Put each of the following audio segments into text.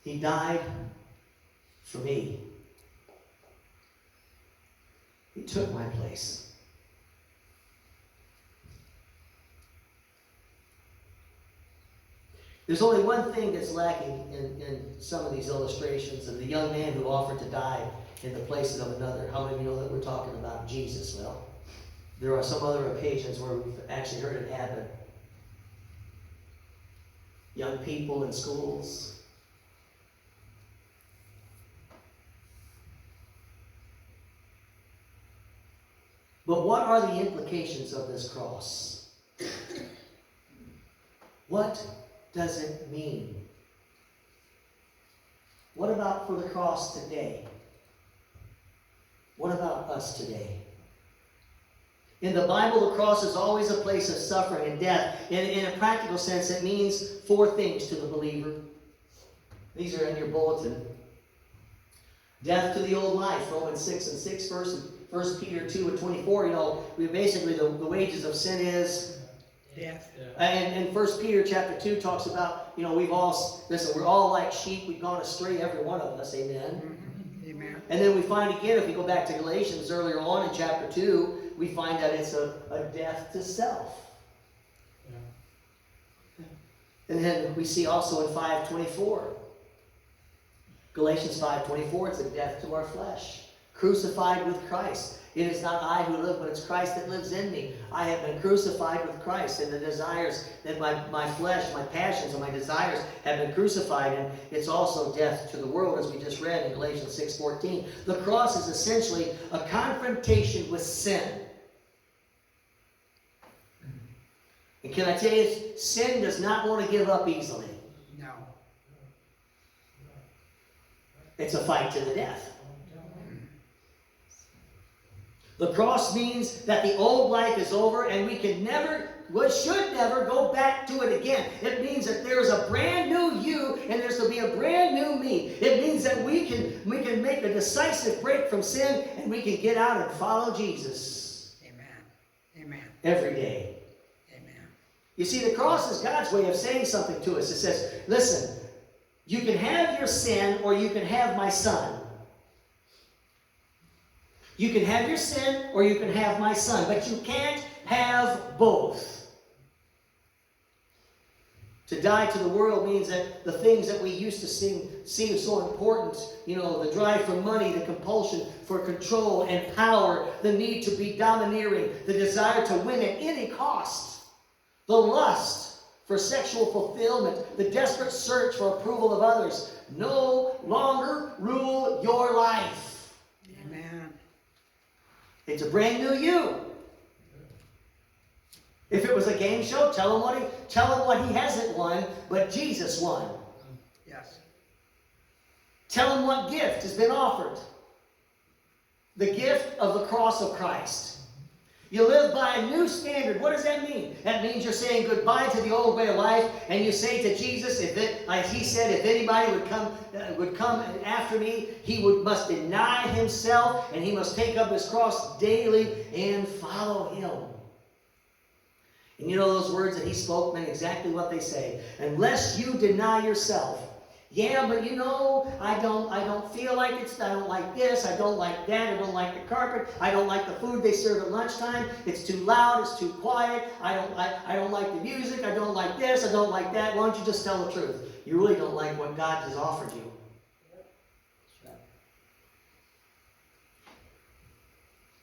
He died for me. He took my place. There's only one thing that's lacking in some of these illustrations of the young man who offered to die in the place of another. How many of you know that we're talking about Jesus? Well, there are some other occasions where we've actually heard it happen. Young people in schools. But what are the implications of this cross? What does it mean? What about for the cross today? What about us today? In the Bible, the cross is always a place of suffering and death. In a practical sense, it means four things to the believer. These are in your bulletin. Death to the old life, Romans 6 and 6, 1 Peter 2 and 24. You know, basically the wages of sin is death. And 1 Peter chapter 2 talks about, you know, we're all like sheep. We've gone astray, every one of us. Amen. Mm-hmm. Amen. And then we find again, if we go back to Galatians earlier on in chapter 2, we find that it's a death to self. Yeah. And then we see also in 5:24. Galatians 5:24, it's a death to our flesh. Crucified with Christ. It is not I who live, but it's Christ that lives in me. I have been crucified with Christ, and the desires that my flesh, my passions, and my desires have been crucified. And it's also death to the world, as we just read in Galatians 6:14. The cross is essentially a confrontation with sin. And can I tell you, sin does not want to give up easily. No. It's a fight to the death. The cross means that the old life is over and we should never go back to it again. It means that there is a brand new you and there's to be a brand new me. It means that we can make a decisive break from sin and we can get out and follow Jesus. Amen. Amen. Every day. Amen. You see, the cross is God's way of saying something to us. It says, listen, you can have your sin or you can have my son. You can have your sin or you can have my son, but you can't have both. To die to the world means that the things that we used to seem so important, you know, the drive for money, the compulsion for control and power, the need to be domineering, the desire to win at any cost, the lust for sexual fulfillment, the desperate search for approval of others, no longer rule your life. Amen. It's a brand new you. If it was a game show, tell him what he hasn't won, but Jesus won. Yes. Tell him what gift has been offered. The gift of the cross of Christ. You live by a new standard. What does that mean? That means you're saying goodbye to the old way of life, and you say to Jesus, like he said, if anybody would come after me, he must deny himself, and he must take up his cross daily and follow him. And you know those words that he spoke meant exactly what they say. Unless you deny yourself. Yeah, but you know, I don't feel like it. I don't like this. I don't like that. I don't like the carpet. I don't like the food they serve at lunchtime. It's too loud. It's too quiet. I don't like the music. I don't like this. I don't like that. Why don't you just tell the truth? You really don't like what God has offered you.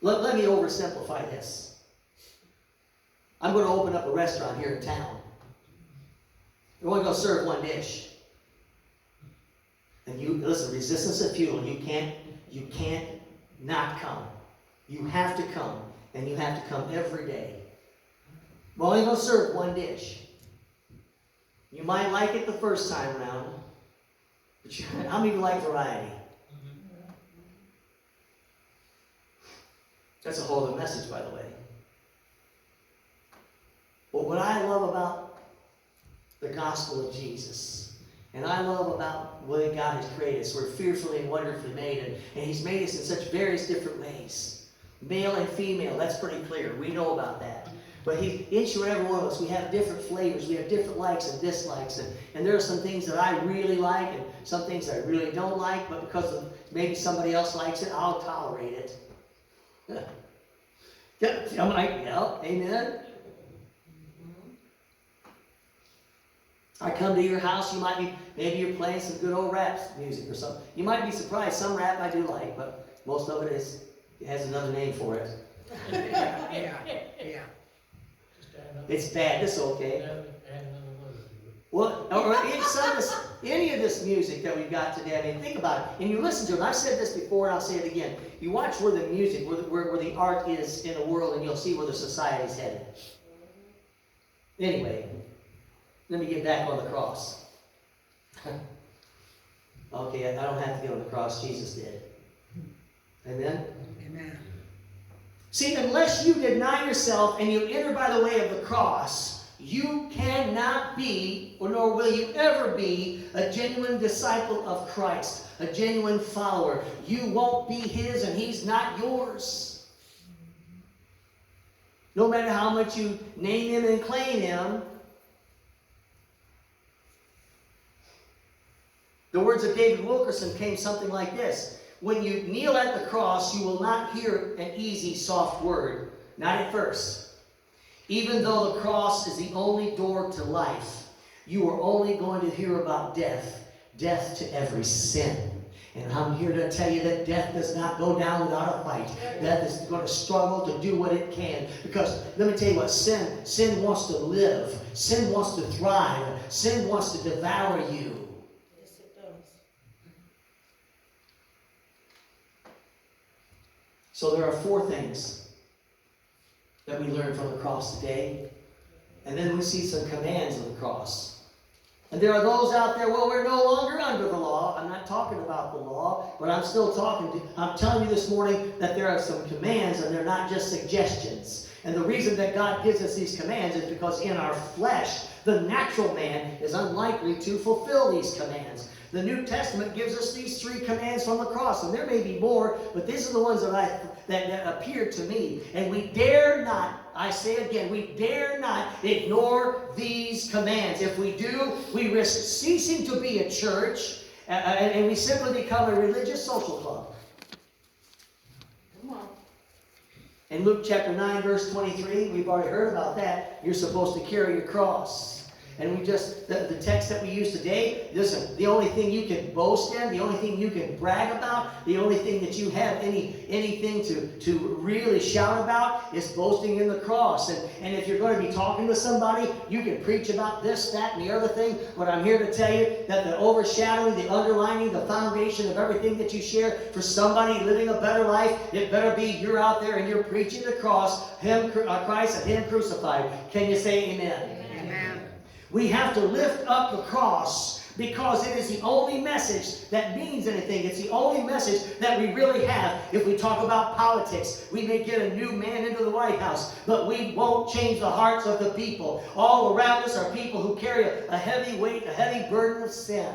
Let me oversimplify this. I'm going to open up a restaurant here in town. We're going to go serve one dish. And you listen, resistance of fuel, you can't not come. You have to come, and you have to come every day. We're only going to serve one dish. You might like it the first time around, but how many of you like variety? That's a whole other message, by the way. But what I love about the gospel of Jesus, and I love about what God has created us. We're fearfully and wonderfully made, and he's made us in such various different ways. Male and female, that's pretty clear. We know about that. But each and every one of us, we have different flavors. We have different likes and dislikes. And there are some things that I really like and some things I really don't like. But because of maybe somebody else likes it, I'll tolerate it. Yeah, I'm like, yeah, amen. I come to your house, maybe you're playing some good old rap music or something. You might be surprised. Some rap I do like, but most of it has another name for it. Yeah. It's bad. It's okay. Well, or any of this music that we've got today, I mean, think about it. And you listen to it. I've said this before, and I'll say it again. You watch where the music, where the art is in the world, and you'll see where the society's headed. Anyway, let me get back on the cross. Okay, I don't have to get on the cross. Jesus did. Amen? Amen. See, unless you deny yourself and you enter by the way of the cross, you cannot be, or nor will you ever be, a genuine disciple of Christ, a genuine follower. You won't be His and He's not yours. No matter how much you name Him and claim Him. The words of David Wilkerson came something like this. When you kneel at the cross, you will not hear an easy, soft word. Not at first. Even though the cross is the only door to life, you are only going to hear about death. Death to every sin. And I'm here to tell you that death does not go down without a fight. Death is going to struggle to do what it can. Because let me tell you what, sin wants to live. Sin wants to thrive. Sin wants to devour you. So there are 4 things that we learn from the cross today. And then we see some commands of the cross. And there are those out there, well, we're no longer under the law. I'm not talking about the law, but I'm telling you this morning that there are some commands and they're not just suggestions. And the reason that God gives us these commands is because in our flesh, the natural man is unlikely to fulfill these commands. The New Testament gives us these 3 commands from the cross, and there may be more, but these are the ones that appeared to me. And we dare not, I say again, we dare not ignore these commands. If we do, we risk ceasing to be a church, and we simply become a religious social club. Come on. In Luke chapter 9, verse 23, we've already heard about that. You're supposed to carry your cross. And the text that we use today, listen, the only thing you can boast in, the only thing you can brag about, the only thing that you have anything to really shout about is boasting in the cross. And if you're going to be talking to somebody, you can preach about this, that, and the other thing. But I'm here to tell you that the overshadowing, the underlining, the foundation of everything that you share for somebody living a better life, it better be you're out there and you're preaching the cross, Christ and Him crucified. Can you say amen? Amen. We have to lift up the cross because it is the only message that means anything. It's the only message that we really have. If we talk about politics, we may get a new man into the White House, but we won't change the hearts of the people. All around us are people who carry a heavy weight, a heavy burden of sin.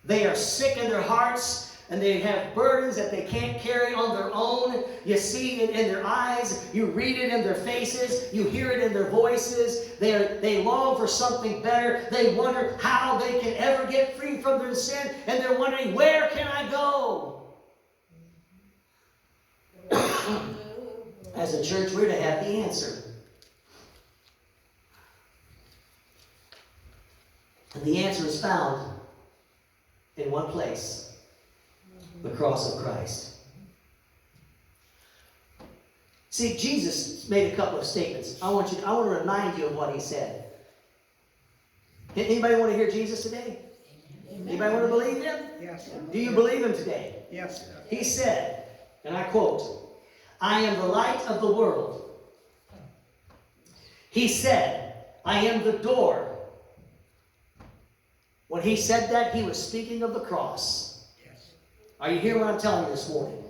They are sick in their hearts. And they have burdens that they can't carry on their own. You see it in their eyes. You read it in their faces. You hear it in their voices. They long for something better. They wonder how they can ever get free from their sin. And they're wondering, where can I go? As a church, we're to have the answer. And the answer is found in one place. The cross of Christ. See, Jesus made a couple of statements. I want to remind you of what He said. Anybody want to hear Jesus today? Amen. Anybody want to believe Him? Yes. Do you believe Him today? Yes. He said, and I quote, "I am the light of the world." He said, "I am the door." When He said that, He was speaking of the cross. Are you hearing what I'm telling you this morning?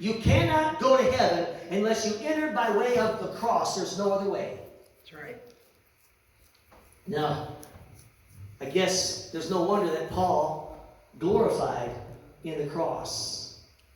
You cannot go to heaven unless you enter by way of the cross. There's no other way. That's right. Now, I guess there's no wonder that Paul glorified in the cross.